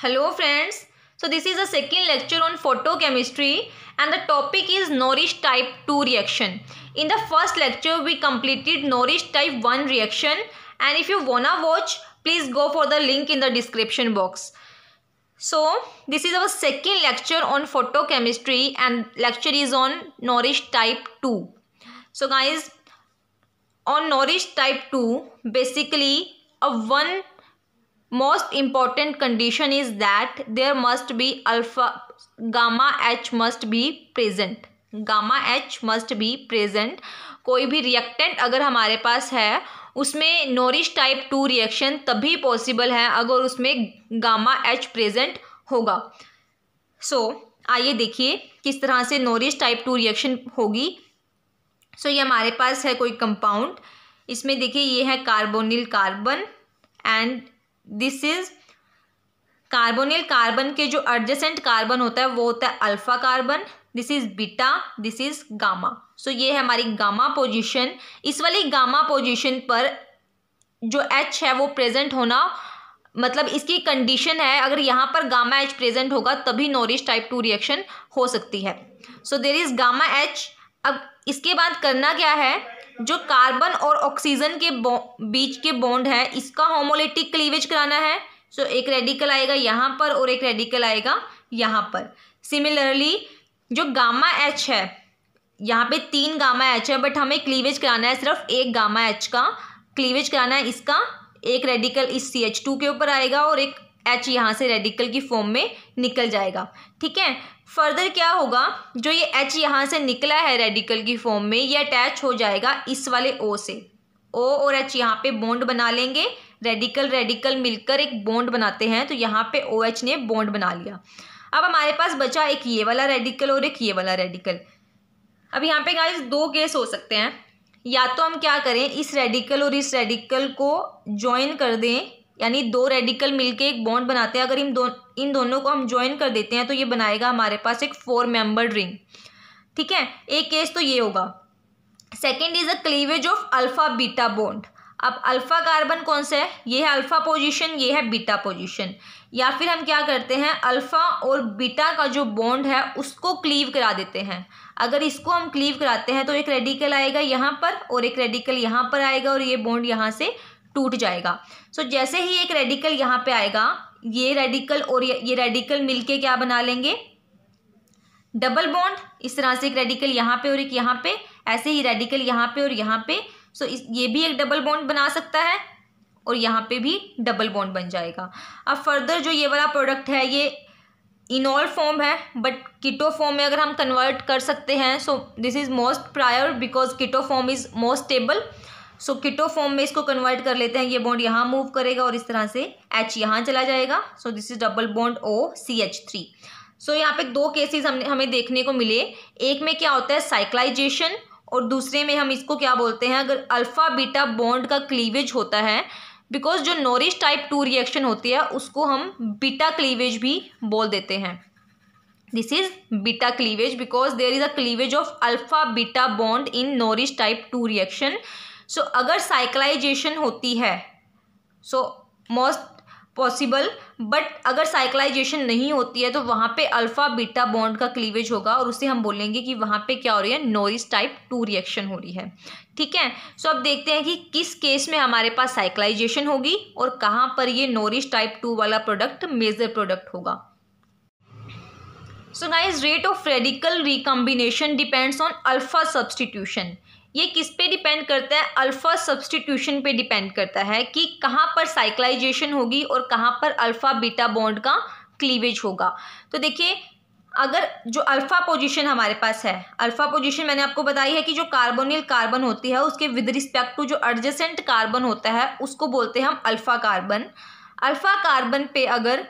Hello friends, so this is the second lecture on photochemistry and the topic is Norrish type 2 reaction. In the first lecture we completed Norrish type 1 reaction, and if you wanna watch please go for the link in the description box. So this is our second lecture on photochemistry and lecture is on Norrish type 2. So guys, on Norrish type 2 basically one most important condition is that there must be gamma H must be present. gamma H must be present. कोई भी reactant अगर हमारे पास है उसमें nourish type 2 reaction तभी possible है अगर उसमें गामा H प्रेजेंट होगा. आइए देखिए किस तरह से नॉरिश टाइप 2 रिएक्शन होगी. ये हमारे पास है कोई कंपाउंड. इसमें देखिए ये है carbonyl carbon and this is carbonyl carbon के जो एडजेसेंट कार्बन होता है वो होता है alpha carbon. This is beta, this is gamma. ये है हमारी गामा पोजीशन. इस वाली गामा पोजीशन पर जो H है वो प्रेजेंट होना मतलब इसकी कंडीशन है अगर यहाँ पर गामा H प्रेजेंट होगा तभी नॉरिश टाइप 2 रिएक्शन हो सकती है. There is gamma H. अब इसके बाद करना क्या है, जो कार्बन और ऑक्सीजन के बीच के बॉन्ड है इसका होमोलिटिक क्लीवेज कराना है. एक रेडिकल आएगा यहाँ पर और एक रेडिकल आएगा यहाँ पर. सिमिलरली जो गामा H है यहाँ पे 3 गामा H है बट हमें क्लीवेज कराना है सिर्फ एक गामा H का क्लीवेज कराना है. इसका एक रेडिकल इस CH2 के ऊपर आएगा और एक H यहाँ से रेडिकल की फॉर्म में निकल जाएगा. ठीक है. फर्दर क्या होगा, जो ये H यहाँ से निकला है रेडिकल की फॉर्म में ये अटैच हो जाएगा इस वाले O से. O और H यहाँ पे बॉन्ड बना लेंगे. रेडिकल रेडिकल मिलकर एक बॉन्ड बनाते हैं तो यहाँ पे OH ने बॉन्ड बना लिया. अब हमारे पास बचा एक ये वाला रेडिकल और एक ये वाला रेडिकल. अब यहाँ पे गाइस 2 केस हो सकते हैं. या तो हम क्या करें, इस रेडिकल और इस रेडिकल को ज्वाइन कर दें, यानी 2 रेडिकल मिलके एक बॉन्ड बनाते हैं. अगर इन दोनों को हम ज्वाइन कर देते हैं तो ये बनाएगा हमारे पास एक 4 मेंबर्ड रिंग. ठीक है. एक केस तो ये होगा. Second is a cleavage of alpha beta bond. अब अल्फा कार्बन कौन सा है, ये है अल्फा पोजीशन, ये है बीटा पोजीशन. या फिर हम क्या करते हैं, अल्फा और बीटा का जो बॉन्ड है उसको क्लीव करा देते हैं. अगर इसको हम क्लीव कराते हैं तो एक रेडिकल आएगा यहाँ पर और एक रेडिकल यहाँ पर आएगा और ये बॉन्ड यहाँ से टूट जाएगा. जैसे ही एक रेडिकल यहाँ पे आएगा ये रेडिकल और ये रेडिकल मिलके क्या बना लेंगे, डबल बॉन्ड. इस तरह से एक रेडिकल यहाँ पे और एक यहाँ पे, ऐसे ही रेडिकल यहाँ पे और यहाँ पे. ये भी एक डबल बॉन्ड बना सकता है और यहाँ पे भी डबल बॉन्ड बन जाएगा. अब फर्दर जो ये वाला प्रोडक्ट है ये इनॉल फॉर्म है बट कीटो फॉर्म में अगर हम कन्वर्ट कर सकते हैं this is most prior because keto form is most stable. Keto form में इसको कन्वर्ट कर लेते हैं. ये बॉन्ड यहाँ मूव करेगा और इस तरह से H यहाँ चला जाएगा. This is double bond OCH3. यहाँ पे 2 केसेस हमें देखने को मिले. एक में क्या होता है साइक्लाइजेशन और दूसरे में हम इसको क्या बोलते हैं, अगर अल्फा बीटा बॉन्ड का क्लीवेज होता है. बिकॉज जो नॉरिश टाइप 2 रिएक्शन होती है उसको हम बीटा क्लीवेज भी बोल देते हैं. This is beta cleavage because there is a cleavage of alpha beta bond in Norrish type 2 reaction. अगर साइक्लाइजेशन होती है मोस्ट पॉसिबल, बट अगर साइक्लाइजेशन नहीं होती है तो वहाँ पे अल्फा बीटा बॉन्ड का क्लीवेज होगा और उससे हम बोलेंगे कि वहाँ पे क्या हो रही है, नॉरिश टाइप 2 रिएक्शन हो रही है. ठीक है. अब देखते हैं कि किस केस में हमारे पास साइक्लाइजेशन होगी और कहाँ पर ये नॉरिश टाइप 2 वाला प्रोडक्ट मेजर प्रोडक्ट होगा. Guys, rate of radical recombination depends on alpha substitution. ये किस पे डिपेंड करता है, अल्फा सब्सटीट्यूशन पे डिपेंड करता है कि कहाँ पर साइक्लाइजेशन होगी और कहाँ पर अल्फा बीटा बॉन्ड का क्लीवेज होगा. देखिए अगर जो अल्फा पोजीशन हमारे पास है, अल्फा पोजीशन मैंने आपको बताई है कि जो कार्बोनिल कार्बन होती है उसके विद रिस्पेक्ट टू जो एडजेसेंट कार्बन होता है उसको बोलते हैं हम अल्फा कार्बन. अल्फा कार्बन पे अगर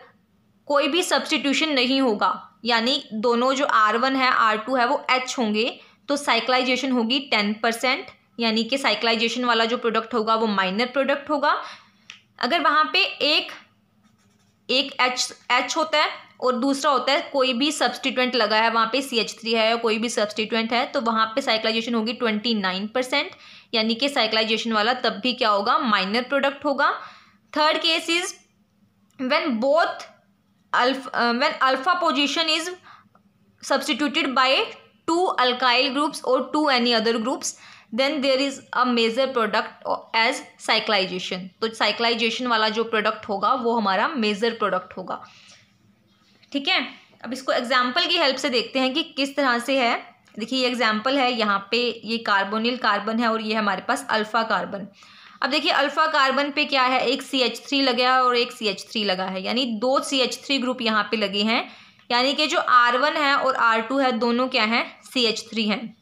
कोई भी सब्सटीट्यूशन नहीं होगा, यानी दोनों जो R1 है R2 है वो H होंगे, तो साइक्लाइजेशन होगी 10%, यानी कि साइक्लाइजेशन वाला जो प्रोडक्ट होगा वो माइनर प्रोडक्ट होगा. अगर वहाँ पे एक H होता है और दूसरा होता है कोई भी सब्सटीट्यूएंट लगा है, वहाँ पे CH3 है या कोई भी सब्सटीट्यूएंट है, तो वहाँ पे साइक्लाइजेशन होगी 29%, यानी कि साइक्लाइजेशन वाला तब भी क्या होगा, माइनर प्रोडक्ट होगा. Third case is when both when alpha position is substituted by 2 alkyl groups or 2 any other groups, then there is a major product as cyclization. तो cyclization वाला जो प्रोडक्ट होगा वो हमारा मेजर प्रोडक्ट होगा. ठीक है, अब इसको एग्जाम्पल की हेल्प से देखते हैं कि किस तरह से है. देखिए ये एग्जाम्पल है, यहाँ पे ये कार्बोनिल कार्बन है और ये हमारे पास अल्फा कार्बन. अब देखिए अल्फा कार्बन पे क्या है, एक CH3 लगा है और एक CH3 लगा है, यानी 2 CH3 ग्रुप यहाँ पे लगे हैं, यानी कि जो R1 है और R2 है दोनों क्या हैं, CH3 हैं.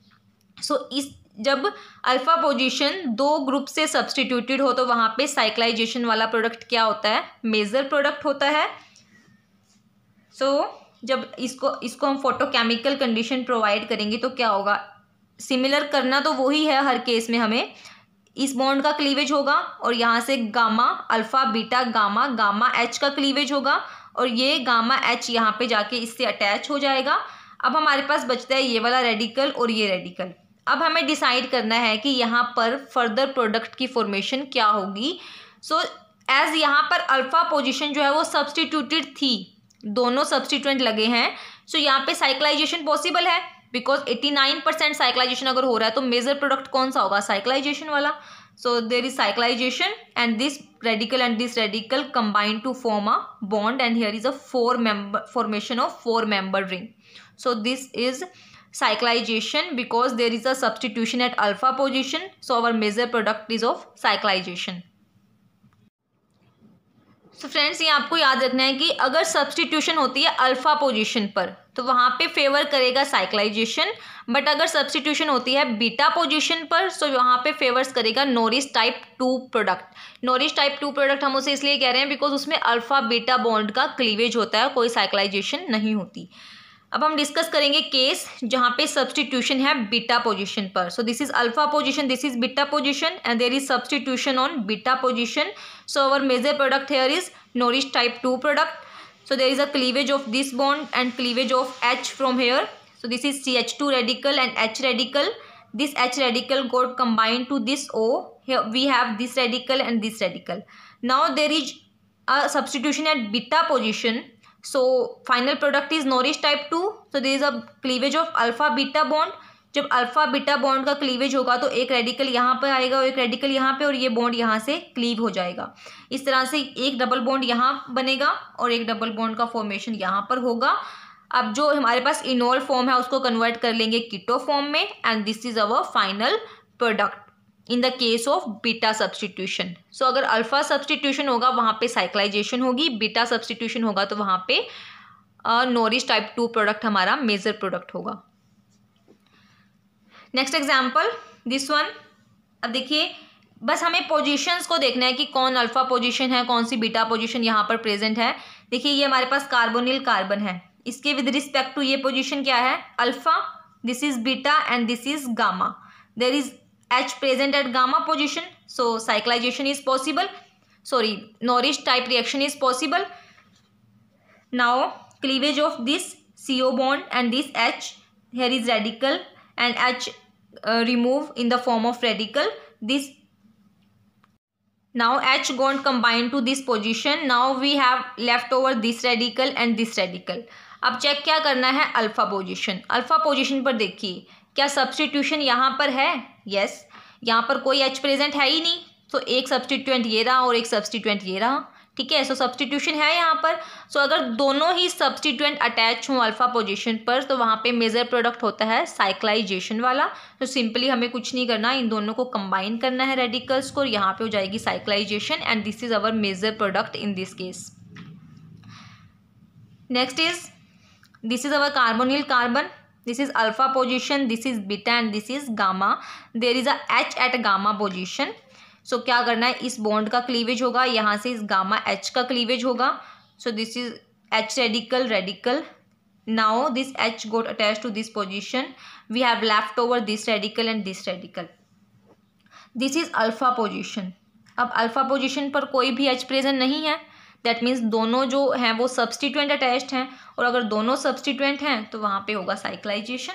सो इस जब अल्फा पोजीशन 2 ग्रुप से सब्सटीट्यूटेड हो तो वहाँ पे साइक्लाइजेशन वाला प्रोडक्ट क्या होता है, मेजर प्रोडक्ट होता है. सो जब इसको हम फोटोकेमिकल कंडीशन प्रोवाइड करेंगे तो क्या होगा, सिमिलर करना तो वही है हर केस में. हमें इस बॉन्ड का क्लीवेज होगा और यहाँ से gamma alpha beta gamma gamma H का क्लीवेज होगा और ये गामा एच यहाँ पे जाके इससे अटैच हो जाएगा. अब हमारे पास बचता है ये वाला रेडिकल और ये रेडिकल. अब हमें डिसाइड करना है कि यहाँ पर फर्दर प्रोडक्ट की फॉर्मेशन क्या होगी. सो एज यहाँ पर अल्फा पोजीशन जो है वो सब्सटीट्यूटेड थी, दोनों सब्सटीट्यूएंट लगे हैं, सो यहाँ पे साइक्लाइजेशन पॉसिबल है बिकॉज 89% साइक्लाइजेशन अगर हो रहा है तो मेजर प्रोडक्ट कौन सा होगा, साइक्लाइजेशन वाला. So there is cyclization and this radical combine to form a bond and here is a formation of 4 member ring. So this is cyclization because there is a substitution at alpha position, so our major product is of cyclization. So friends ये आपको याद रखना है कि अगर substitution होती है alpha position पर तो वहाँ पे फेवर करेगा साइक्लाइजेशन, बट अगर सब्सटीट्यूशन होती है बीटा पोजीशन पर तो वहाँ पे फेवर्स करेगा Norris type 2 product. Norris type 2 product हम उसे इसलिए कह रहे हैं बिकॉज उसमें अल्फा बीटा बॉन्ड का क्लीवेज होता है, कोई साइक्लाइजेशन नहीं होती. अब हम डिस्कस करेंगे केस जहाँ पे सब्सटीट्यूशन है बीटा पोजीशन पर. So this is alpha position, this is beta position and there is substitution on beta position. So our major product here is Norris type 2 product. So there is a cleavage of this bond and cleavage of H from here. So this is CH2 radical and H radical. This H radical got combined to this O. Here we have this radical and this radical. Now there is a substitution at beta position. So final product is Norris type 2. So there is a cleavage of alpha beta bond. जब alpha beta bond का cleavage होगा तो एक radical यहाँ पर आएगा और एक रेडिकल यहाँ पे और ये बॉन्ड यहाँ से क्लीव हो जाएगा. इस तरह से एक डबल बॉन्ड यहाँ बनेगा और एक डबल बॉन्ड का फॉर्मेशन यहाँ पर होगा. अब जो हमारे पास इनोल फॉर्म है उसको कन्वर्ट कर लेंगे कीटो फॉर्म में and this is our final product in the case of beta substitution. So अगर अल्फा सब्सटीट्यूशन होगा वहाँ पे साइक्लाइजेशन होगी, बीटा सब्सटीट्यूशन होगा तो वहाँ पे नॉरिस टाइप 2 प्रोडक्ट हमारा मेजर प्रोडक्ट होगा. Next example this one. अब देखिए बस हमें पोजीशंस को देखना है कि कौन अल्फा पोजीशन है, कौन सी बीटा पोजीशन यहाँ पर प्रेजेंट है. देखिए ये हमारे पास कार्बोनिल कार्बन है, इसके विद रिस्पेक्ट टू ये पोजीशन क्या है, alpha, this is beta and this is gamma. There is H present at gamma position, so cyclization is possible, sorry Norrish type reaction is possible. Now cleavage of this CO bond and this H, here is radical and H remove in the form of radical. This now H got combined to this position. Now we have left over this radical and this radical. अब check क्या करना है, alpha position. Alpha position पर देखिए क्या substitution यहाँ पर है, यस. यहाँ पर कोई H प्रेजेंट है ही नहीं, तो एक सब्सटीट्यूएंट ये रहा और एक सब्सटीट्यूएंट ये रहा. ठीक है, सो सब्सटीट्यूशन है यहाँ पर. सो अगर दोनों ही सब्सटीट्यूएंट अटैच हों अल्फा पोजीशन पर तो वहाँ पे मेजर प्रोडक्ट होता है साइक्लाइजेशन वाला. तो सिंपली हमें कुछ नहीं करना, इन दोनों को कंबाइन करना है रेडिकल्स को, यहाँ पे हो जाएगी cyclization and this is our major product in this case. Next is this is our carbonyl carbon. This is alpha position, this is beta and this is gamma. There is a H at gamma position. So क्या करना है, इस bond का cleavage होगा, यहाँ से इस gamma H का क्लीवेज होगा. So this is H radical radical. Now this H got attach to this position. We have left over this radical and this radical. This is alpha position. अब alpha position पर कोई भी H present नहीं है, that means दोनों जो हैं वो सब्सटीट्यूएंट अटैच्ड हैं और अगर दोनों सब्सटीट्यूएंट हैं तो वहाँ पे होगा साइक्लाइजेशन.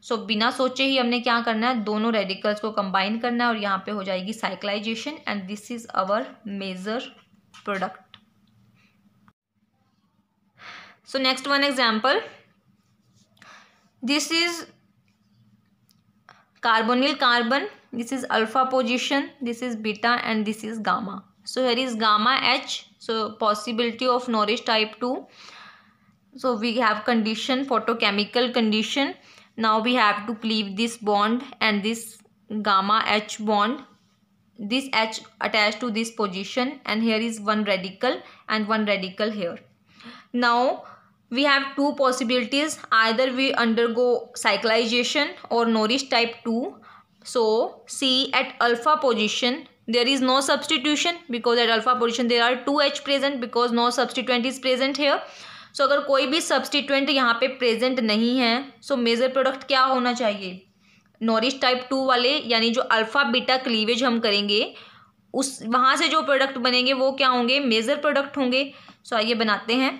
सो बिना सोचे ही हमने क्या करना है, दोनों रेडिकल्स को कंबाइन करना है और यहाँ पे हो जाएगी cyclization and this is our major product. So next one example, this is carbonyl carbon, this is alpha position, this is beta, and this is gamma. So here is gamma H, so possibility of Norris type 2. So we have condition, photochemical condition. Now we have to cleave this bond and this gamma H bond, this H attached to this position, and here is one radical and one radical here. Now we have two possibilities, either we undergo cyclization or Norris type 2. So see, at alpha position there is no substitution, because at alpha position there are 2H present, because no substituent is present here. So अगर कोई भी substituent यहाँ पे present नहीं है, so major product क्या होना चाहिए, नॉरिस टाइप 2 वाले, यानी जो अल्फा बीटा क्लीवेज हम करेंगे उस वहाँ से जो प्रोडक्ट बनेंगे वो क्या होंगे, मेजर प्रोडक्ट होंगे. सो आइए बनाते हैं.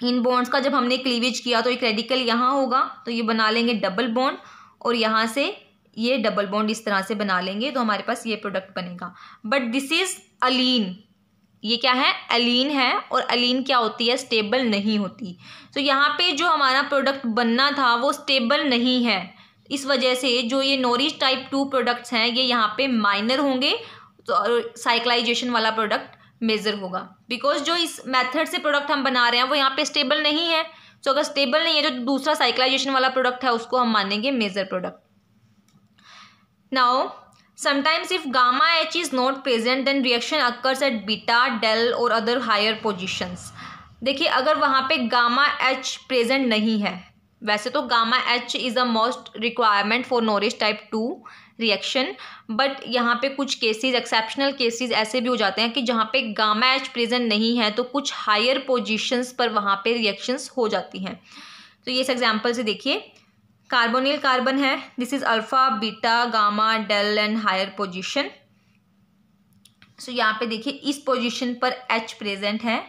इन बॉन्ड्स का जब हमने क्लीवेज किया तो एक रेडिकल यहाँ होगा, तो ये बना लेंगे डबल बॉन्ड, और यहाँ से ये डबल बॉन्ड इस तरह से बना लेंगे, तो हमारे पास ये प्रोडक्ट बनेगा. बट दिस इज अलीन, ये क्या है, एलीन है, और एलीन क्या होती है, स्टेबल नहीं होती. तो यहाँ पे जो हमारा प्रोडक्ट बनना था वो स्टेबल नहीं है, इस वजह से जो ये नॉरिस टाइप 2 प्रोडक्ट्स हैं ये यहाँ पे माइनर होंगे, तो साइक्लाइजेशन वाला प्रोडक्ट मेजर होगा. बिकॉज जो इस मेथड से प्रोडक्ट हम बना रहे हैं वो यहाँ पे स्टेबल नहीं है. तो अगर स्टेबल नहीं है, जो दूसरा साइक्लाइजेशन वाला प्रोडक्ट है उसको हम मानेंगे major product. Now sometimes if gamma H is not present then reaction occurs at beta, del or other higher positions. देखिए, अगर वहाँ पे गामा H प्रेजेंट नहीं है, वैसे तो gamma H is a most requirement for Norris type 2 reaction, but यहाँ पे कुछ केसेस, एक्सेप्शनल केसेस ऐसे भी हो जाते हैं कि जहाँ पे गामा H प्रेजेंट नहीं है तो कुछ हायर पोजीशंस पर वहाँ पे रिएक्शंस हो जाती हैं. तो ये इस एग्जांपल से देखिए, कार्बोनिल कार्बन है, this is alpha beta gamma delta and higher position. So यहाँ पे देखिए इस पोजीशन पर H प्रेजेंट है,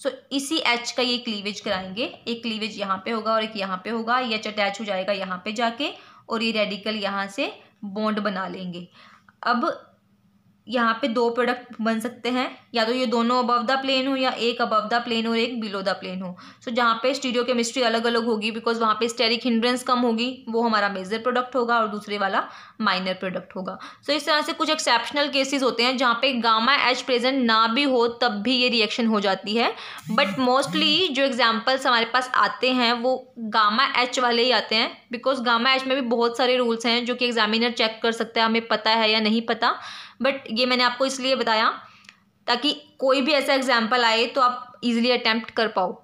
सो इसी H का ये क्लीवेज कराएंगे. एक क्लीवेज यहाँ पे होगा और एक यहाँ पे होगा, ये H अटैच हो जाएगा यहाँ पे जाके, और ये रेडिकल यहाँ से बॉन्ड बना लेंगे. अब यहाँ पे दो प्रोडक्ट बन सकते हैं, या तो ये दोनों अबव द प्लेन हो या एक अबव द प्लेन और एक बिलो द प्लेन हो. सो जहाँ पे स्टीरियोकेमिस्ट्री अलग अलग होगी, बिकॉज वहाँ पे स्टेरिक हिंड्रेंस कम होगी, वो हमारा मेजर प्रोडक्ट होगा और दूसरे वाला माइनर प्रोडक्ट होगा. सो इस तरह से कुछ एक्सेप्शनल केसेस होते हैं जहाँ पे गामा H प्रेजेंट ना भी हो तब भी ये रिएक्शन हो जाती है. बट मोस्टली जो एग्जाम्पल्स हमारे पास आते हैं वो गामा H वाले ही आते हैं, बिकॉज गामा H में भी बहुत सारे रूल्स हैं जो कि एग्जामिनर चेक कर सकता है हमें पता है या नहीं पता. बट ये मैंने आपको इसलिए बताया ताकि कोई भी ऐसा एग्जाम्पल आए तो आप इजीली अटेम्प्ट कर पाओ.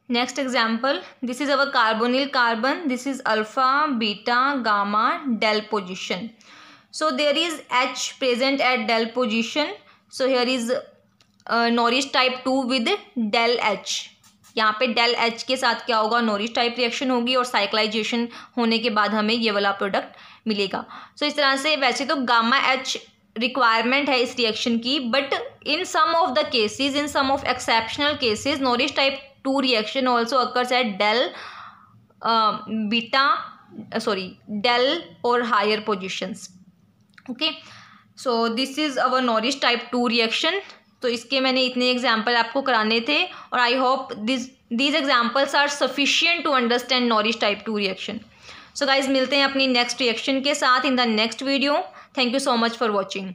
Next example, this is our carbonyl carbon, this is alpha beta gamma delta position. So there is H present at delta position. So here is Norrish type 2 with delta H. यहाँ पे del H के साथ क्या होगा, Norris type reaction होगी, और cyclisation होने के बाद हमें ये वाला प्रोडक्ट मिलेगा. सो इस तरह से वैसे तो गामा H रिक्वायरमेंट है इस रिएक्शन की, but in some of the cases, in some of exceptional cases, Norrish type 2 reaction also occurs at delta beta delta और higher positions. Okay, so this is our Norrish type 2 reaction. तो इसके मैंने इतने example आपको कराने थे, और I hope these examples are sufficient to understand Norrish type 2 reaction. So guys, मिलते हैं अपनी नेक्स्ट रिएक्शन के साथ in the next video. Thank you so much for watching.